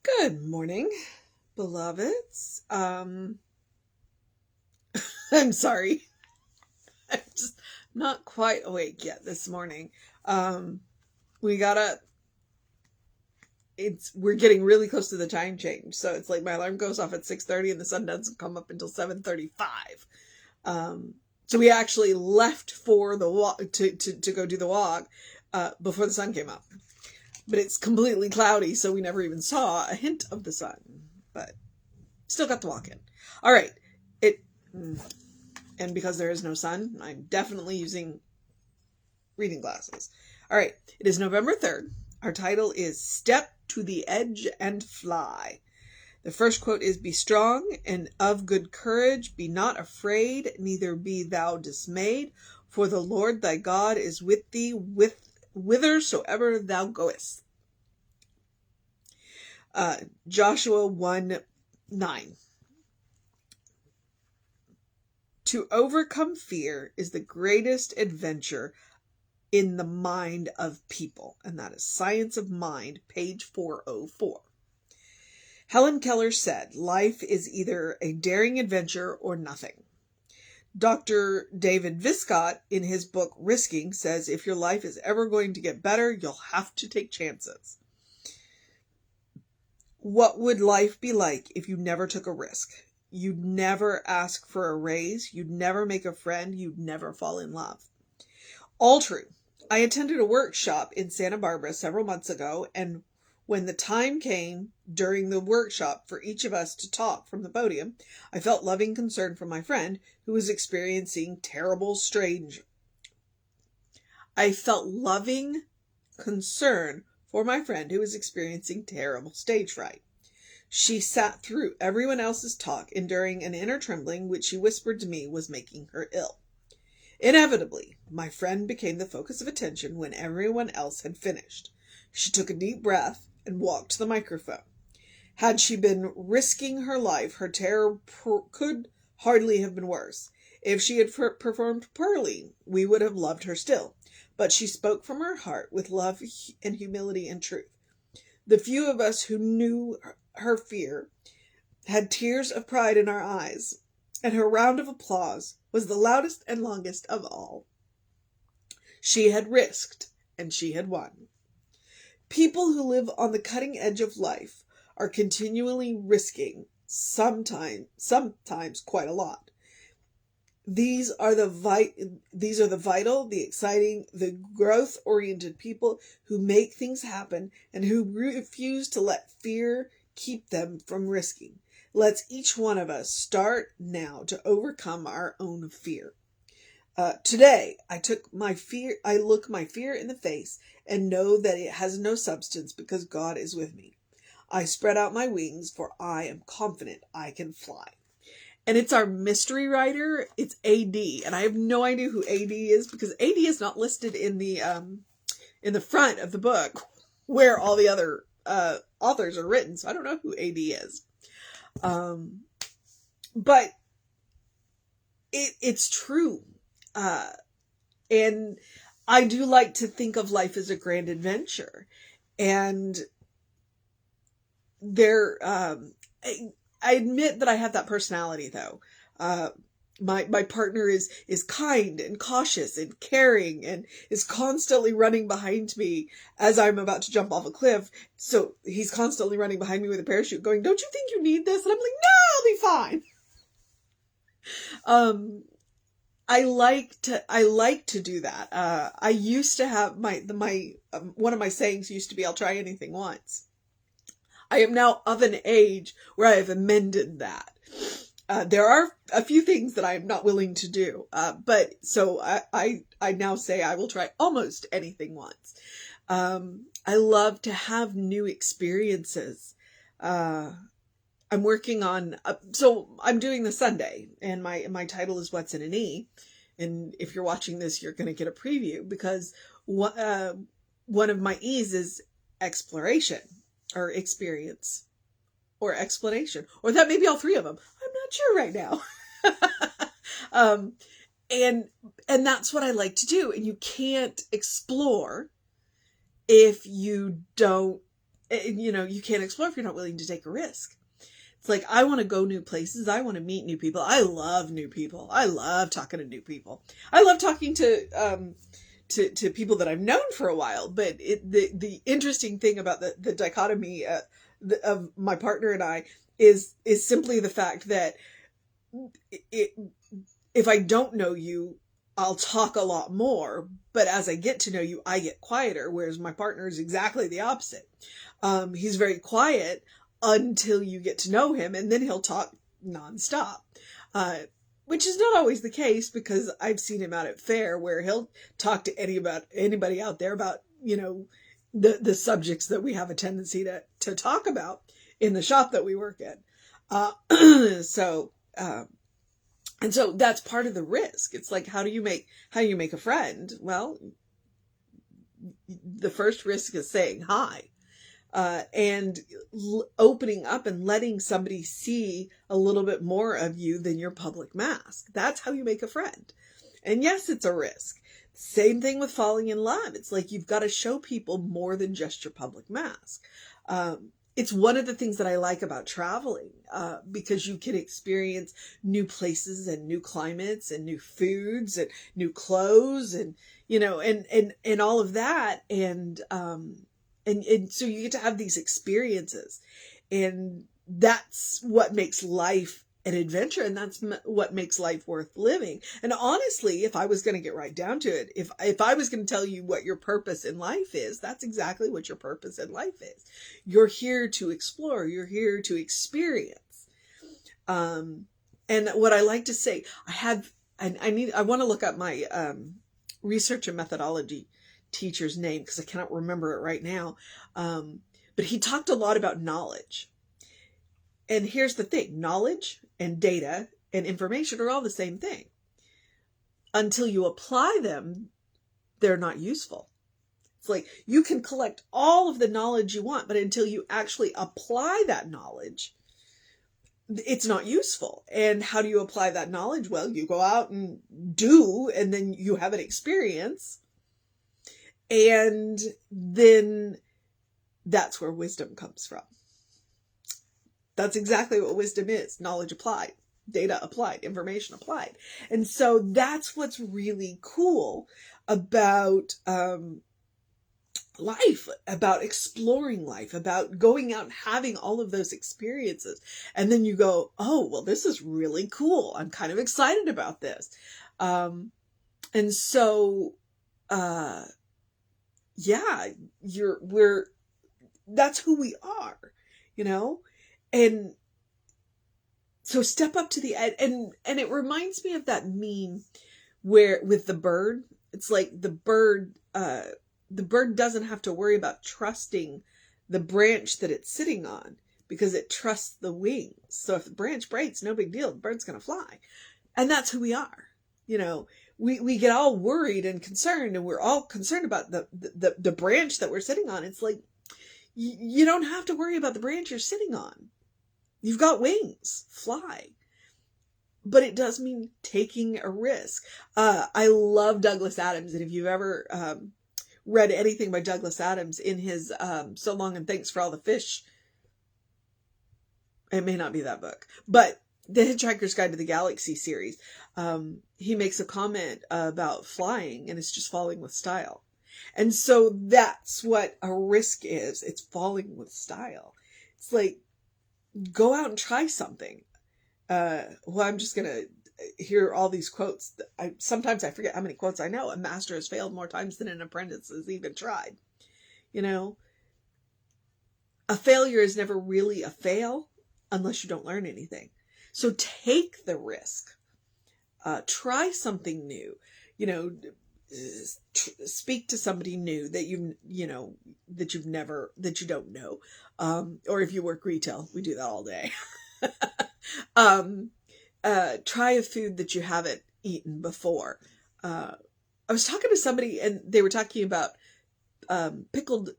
Good morning, beloveds. I'm sorry. I'm just not quite awake yet this morning. Um, we got up. We're getting really close to the time change, so it's like my alarm goes off at 6:30, and the sun doesn't come up until 7:35. So we actually left for the walk to go do the walk before the sun came up. But it's completely cloudy, so we never even saw a hint of the sun. But still got the walk in. All right. It and because there is no sun, I'm definitely using reading glasses. All right. It is November 3rd. Our title is Step to the Edge and Fly. The first quote is, "Be strong and of good courage. Be not afraid, neither be thou dismayed. For the Lord thy God is with thee whithersoever thou goest." Joshua 1:9. To overcome fear is the greatest adventure in the mind of people. And that is Science of Mind, page 404. Helen Keller said, "Life is either a daring adventure or nothing." Dr. David Viscott, in his book Risking, says, "If your life is ever going to get better, you'll have to take chances." What would life be like if you never took a risk? You'd never ask for a raise. You'd never make a friend. You'd never fall in love. All true. I attended a workshop in Santa Barbara several months ago, and when the time came during the workshop for each of us to talk from the podium, I felt loving concern for my friend who was experiencing I felt loving concern for my friend who was experiencing terrible stage fright. She sat through everyone else's talk, enduring an inner trembling which she whispered to me was making her ill. Inevitably, my friend became the focus of attention when everyone else had finished. She took a deep breath and walked to the microphone. Had she been risking her life, her terror could hardly have been worse. If she had performed poorly, we would have loved her still. But she spoke from her heart with love and humility and truth. The few of us who knew her fear had tears of pride in our eyes, and her round of applause was the loudest and longest of all. She had risked, and she had won. People who live on the cutting edge of life are continually risking, sometimes quite a lot. These are the vital, the exciting, the growth-oriented people who make things happen and who refuse to let fear keep them from risking. Let's each one of us start now to overcome our own fear. Today, I look my fear in the face and know that it has no substance because God is with me. I spread out my wings, for I am confident I can fly. And it's our mystery writer. It's AD, and I have no idea who AD is because AD is not listed in the front of the book where all the other authors are written. So I don't know who AD is. But it's true. And I do like to think of life as a grand adventure. And I admit that I have that personality, though. My partner is kind and cautious and caring and is constantly running behind me as I'm about to jump off a cliff. So he's constantly running behind me with a parachute going, "Don't you think you need this?" And I'm like, "No, I'll be fine." I like to do that. I used to have one of my sayings used to be, "I'll try anything once." I am now of an age where I have amended that. There are a few things that I am not willing to do, but so I now say I will try almost anything once. I love to have new experiences. I'm working on, so I'm doing the Sunday, and my title is What's in an E. And if you're watching this, you're going to get a preview because one of my E's is exploration or experience or explanation, or that may be all three of them. I'm not sure right now. And that's what I like to do. And you can't explore if you don't you can't explore if you're not willing to take a risk. It's like, I want to go new places. I want to meet new people. I love new people. I love talking to new people. I love talking to people that I've known for a while. But the interesting thing about the dichotomy of my partner and I is simply the fact that if I don't know you, I'll talk a lot more, but as I get to know you, I get quieter, whereas my partner is exactly the opposite. He's very quiet until you get to know him, and then he'll talk nonstop, which is not always the case, because I've seen him out at fair where he'll talk to anybody out there about, the subjects that we have a tendency to talk about in the shop that we work in. And so that's part of the risk. It's like, how do you make a friend? Well, the first risk is saying hi, and opening up and letting somebody see a little bit more of you than your public mask. That's how you make a friend. And yes, it's a risk. Same thing with falling in love. It's like, you've got to show people more than just your public mask. It's one of the things that I like about traveling, because you can experience new places and new climates and new foods and new clothes and, and all of that. And so you get to have these experiences, and that's what makes life an adventure. And that's what makes life worth living. And honestly, if I was going to get right down to it, if I was going to tell you what your purpose in life is, that's exactly what your purpose in life is. You're here to explore. You're here to experience. And what I like to say, I want to look up my, research and methodology teacher's name, because I cannot remember it right now. But he talked a lot about knowledge. And here's the thing, knowledge and data and information are all the same thing. Until you apply them, they're not useful. It's like, you can collect all of the knowledge you want, but until you actually apply that knowledge, it's not useful. And how do you apply that knowledge? Well, you go out and do, and then you have an experience. And then that's where wisdom comes from. That's exactly what wisdom is. Knowledge applied, data applied, information applied. And so that's what's really cool about life, about exploring life, about going out and having all of those experiences. And then you go, oh, well, this is really cool. I'm kind of excited about this. And so, yeah, that's who we are, And so step up to the edge. And it reminds me of that meme where with the bird, it's like the bird doesn't have to worry about trusting the branch that it's sitting on, because it trusts the wings. So if the branch breaks, no big deal. The bird's going to fly. And that's who we are. We get all worried and concerned, and we're all concerned about the branch that we're sitting on. It's like, you don't have to worry about the branch you're sitting on. You've got wings, fly. But it does mean taking a risk. I love Douglas Adams. And if you've ever read anything by Douglas Adams in his So Long and Thanks for All the Fish, it may not be that book, but the Hitchhiker's Guide to the Galaxy series, he makes a comment about flying, and it's just falling with style. And so that's what a risk is. It's falling with style. It's like, go out and try something. I'm just going to hear all these quotes. Sometimes I forget how many quotes I know. A master has failed more times than an apprentice has even tried. A failure is never really a fail unless you don't learn anything. So take the risk. Try something new. Speak to somebody new that you don't know. Or if you work retail, we do that all day. Try a food that you haven't eaten before. I was talking to somebody, and they were talking about pickled.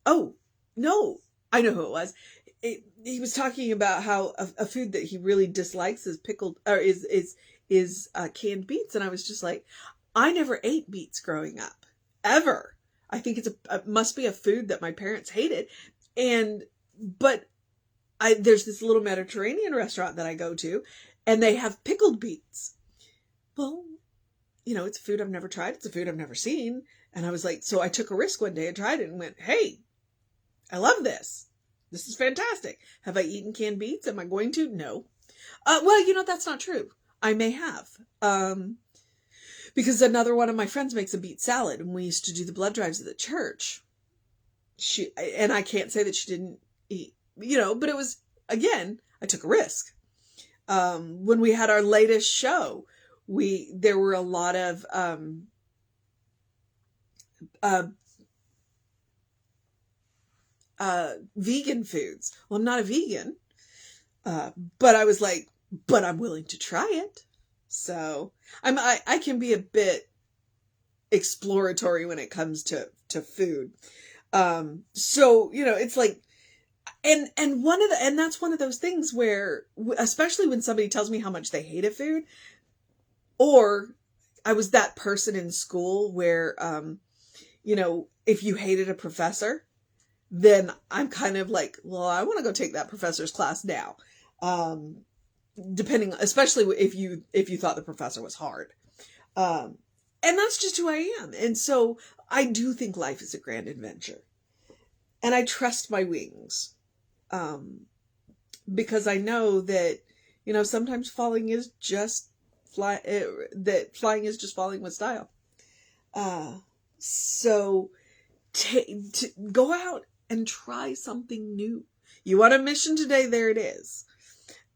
Oh no, I know who it was. He was talking about how a food that he really dislikes is pickled, or is canned beets, and I was just like, I never ate beets growing up, ever. I think it must be a food that my parents hated. but there's this little Mediterranean restaurant that I go to, and they have pickled beets. Well, it's a food I've never tried. It's a food I've never seen. And I was like, so I took a risk one day and tried it and went, hey, I love this. This is fantastic. Have I eaten canned beets? Am I going to? No. Well, that's not true. I may have. Because another one of my friends makes a beet salad, and we used to do the blood drives at the church. And I can't say that she didn't eat, but it was, again, I took a risk. When we had our latest show, there were a lot of, vegan foods. Well, I'm not a vegan, but I was like, but I'm willing to try it. So I can be a bit exploratory when it comes to food. So, it's like, and that's one of those things where, especially when somebody tells me how much they hate a food, or I was that person in school where, if you hated a professor, then I'm kind of like, well, I want to go take that professor's class now. Especially if you thought the professor was hard. And that's just who I am. And so I do think life is a grand adventure, and I trust my wings. Because I know that, sometimes flying is just flying is just falling with style. So to go out and try something new. You want a mission today? There it is.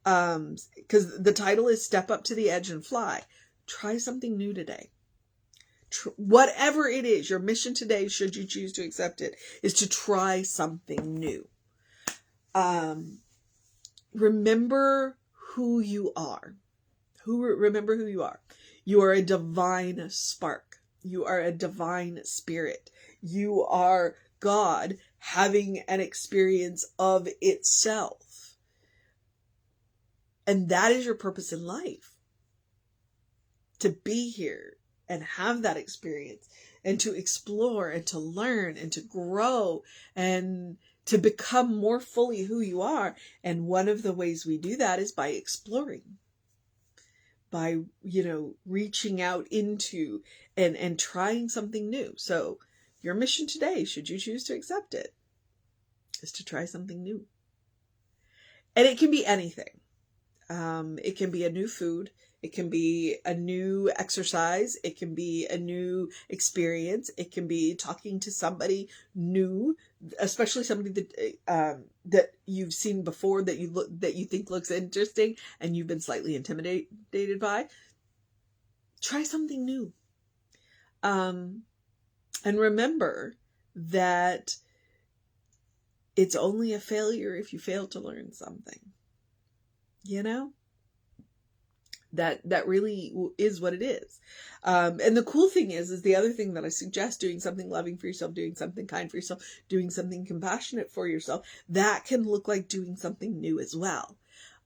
Because the title is Step Up to the Edge and Fly. Try something new today. Whatever it is, your mission today, should you choose to accept it, is to try something new. Remember who you are. Remember who you are. You are a divine spark. You are a divine spirit. You are God having an experience of itself. And that is your purpose in life. To be here and have that experience, and to explore and to learn and to grow and to become more fully who you are. And one of the ways we do that is by exploring, by, reaching out into and trying something new. So your mission today, should you choose to accept it, is to try something new. And it can be anything. It can be a new food. It can be a new exercise. It can be a new experience. It can be talking to somebody new, especially somebody that you've seen before, that you think looks interesting and you've been slightly intimidated by. Try something new. And remember that it's only a failure if you fail to learn something. That really is what it is. And the cool thing is the other thing that I suggest, doing something loving for yourself, doing something kind for yourself, doing something compassionate for yourself, that can look like doing something new as well.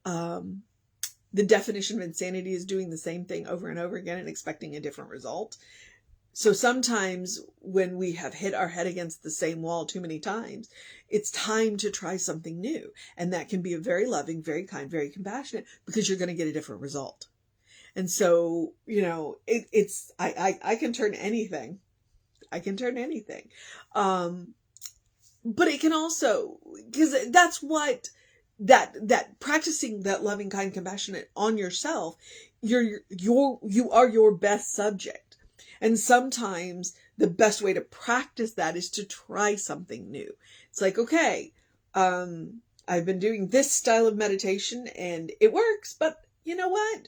The definition of insanity is doing the same thing over and over again and expecting a different result. So sometimes when we have hit our head against the same wall too many times, it's time to try something new. And that can be a very loving, very kind, very compassionate, because you're going to get a different result. And so, I can turn anything. I can turn anything. But it can also, because that's what, that practicing that loving, kind, compassionate on yourself, you are your best subject. And sometimes the best way to practice that is to try something new. It's like, okay, I've been doing this style of meditation and it works, but you know what?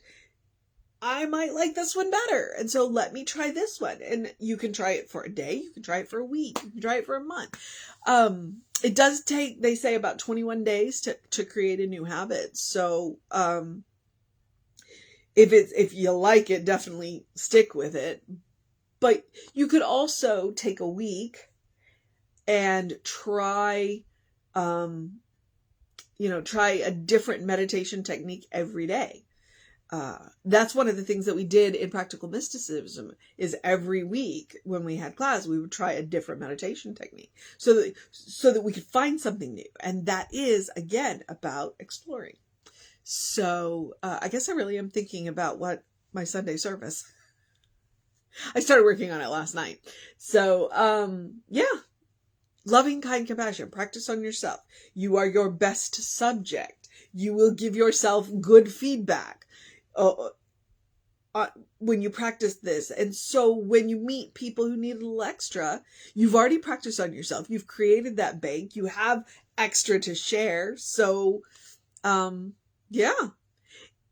I might like this one better. And so let me try this one. And you can try it for a day. You can try it for a week. You can try it for a month. It does take, they say, about 21 days to create a new habit. So, if you like it, definitely stick with it. But you could also take a week and try a different meditation technique every day. that's one of the things that we did in Practical Mysticism, is every week when we had class, we would try a different meditation technique so that we could find something new. And that is, again, about exploring. So I guess I really am thinking about what my Sunday service. I started working on it last night. So yeah, loving, kind, compassion. Practice on yourself. You are your best subject. You will give yourself good feedback when you practice this. And so when you meet people who need a little extra, you've already practiced on yourself. You've created that bank. You have extra to share. So yeah.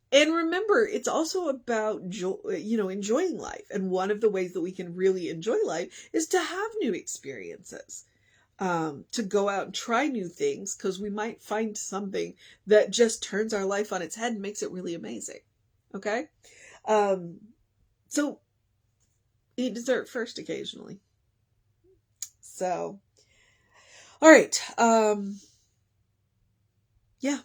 And remember, it's also about enjoying life. And one of the ways that we can really enjoy life is to have new experiences, to go out and try new things, because we might find something that just turns our life on its head and makes it really amazing. Okay? So eat dessert first occasionally. So, all right. Yeah.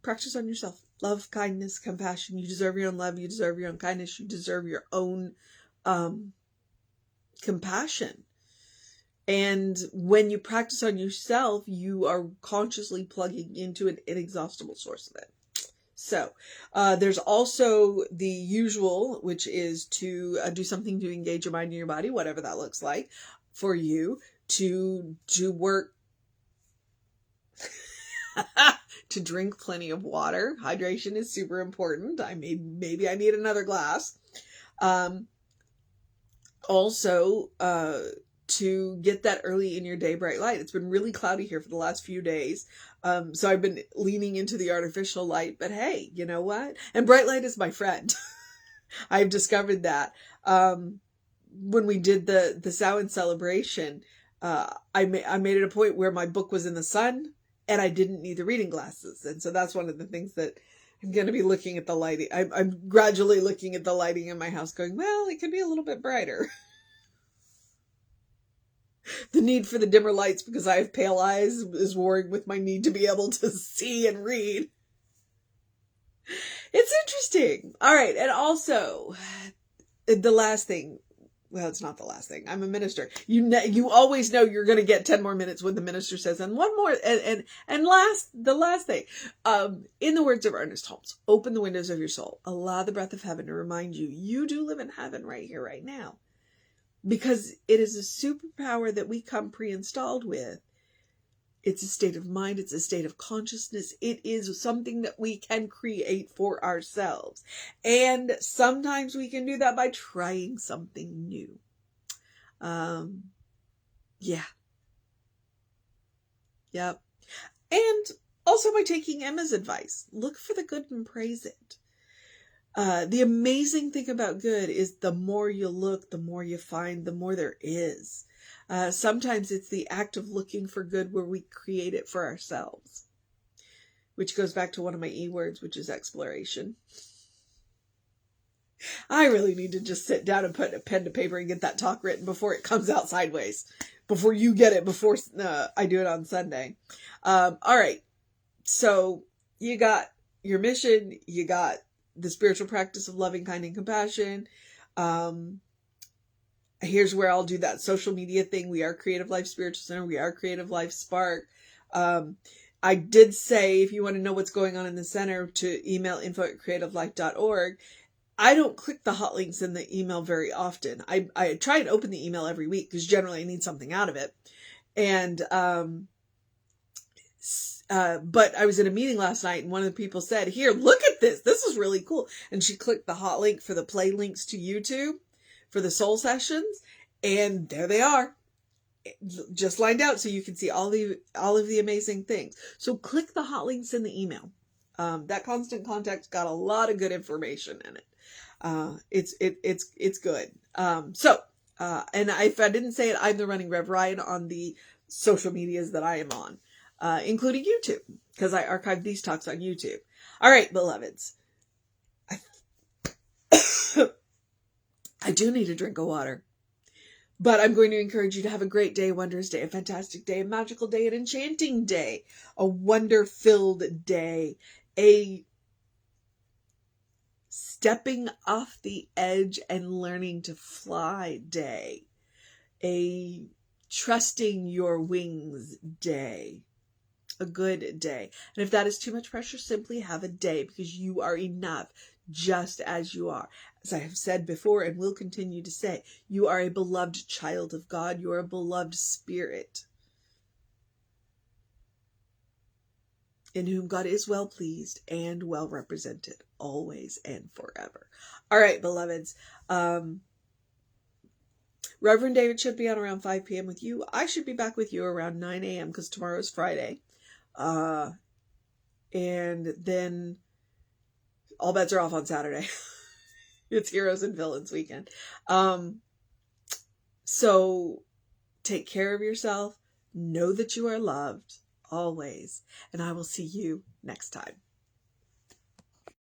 Practice on yourself. Love, kindness, compassion. You deserve your own love. You deserve your own kindness. You deserve your own compassion. And when you practice on yourself, you are consciously plugging into an inexhaustible source of it. So there's also the usual, which is to do something to engage your mind and your body, whatever that looks like for you, to work, to drink plenty of water. Hydration is super important. Maybe I need another glass. Also, to get that early in your day bright light. It's been really cloudy here for the last few days. So I've been leaning into the artificial light, but hey, you know what? And bright light is my friend. I've discovered that. When we did the Samhain celebration, I made it a point where my book was in the sun and I didn't need the reading glasses. And so that's one of the things that I'm going to be looking at the lighting. I'm gradually looking at the lighting in my house going, well, it could be a little bit brighter. The need for the dimmer lights because I have pale eyes is warring with my need to be able to see and read. It's interesting. All right. And also, the last thing, well, it's not the last thing. I'm a minister. You always know you're going to get 10 more minutes when the minister says, and one more, the last thing, in the words of Ernest Holmes, open the windows of your soul. Allow the breath of heaven to remind you do live in heaven right here, right now. Because it is a superpower that we come pre-installed with. It's a state of mind. It's a state of consciousness. It is something that we can create for ourselves. And sometimes we can do that by trying something new. Yeah. Yep. And also by taking Emma's advice. Look for the good and praise it. The amazing thing about good is the more you look, the more you find, the more there is. Sometimes it's the act of looking for good where we create it for ourselves. Which goes back to one of my E words, which is exploration. I really need to just sit down and put a pen to paper and get that talk written before it comes out sideways. Before you get it, before I do it on Sunday. All right. So you got your mission, you got the spiritual practice of loving, kind, and compassion. Here's where I'll do that social media thing. We are Creative Life Spiritual Center. We are Creative Life Spark. I did say, if you want to know what's going on in the center, to email info@creativelife.org. I don't click the hot links in the email very often. I try and open the email every week because generally I need something out of it. And, but I was in a meeting last night and one of the people said, here, look at this. This is really cool. And she clicked the hot link for the play links to YouTube for the soul sessions. And there they are, just lined out so you can see all of the amazing things. So click the hot links in the email. That Constant Contact's got a lot of good information in it. It's good. And if I didn't say it, I'm the Running Rev Ryan on the social medias that I am on. Including YouTube, because I archive these talks on YouTube. All right, beloveds. I do need a drink of water. But I'm going to encourage you to have a great day, a wondrous day, a fantastic day, a magical day, an enchanting day, a wonder-filled day, a stepping off the edge and learning to fly day, a trusting your wings day, a good day. And if that is too much pressure, simply have a day, because you are enough just as you are. As I have said before and will continue to say, you are a beloved child of God. You are a beloved spirit in whom God is well pleased and well represented, always and forever. All right, beloveds. Reverend David should be on around 5 p.m. with you. I should be back with you around 9 a.m. because tomorrow is Friday. And then all bets are off on Saturday. It's Heroes and Villains weekend. So take care of yourself. Know that you are loved always. And I will see you next time.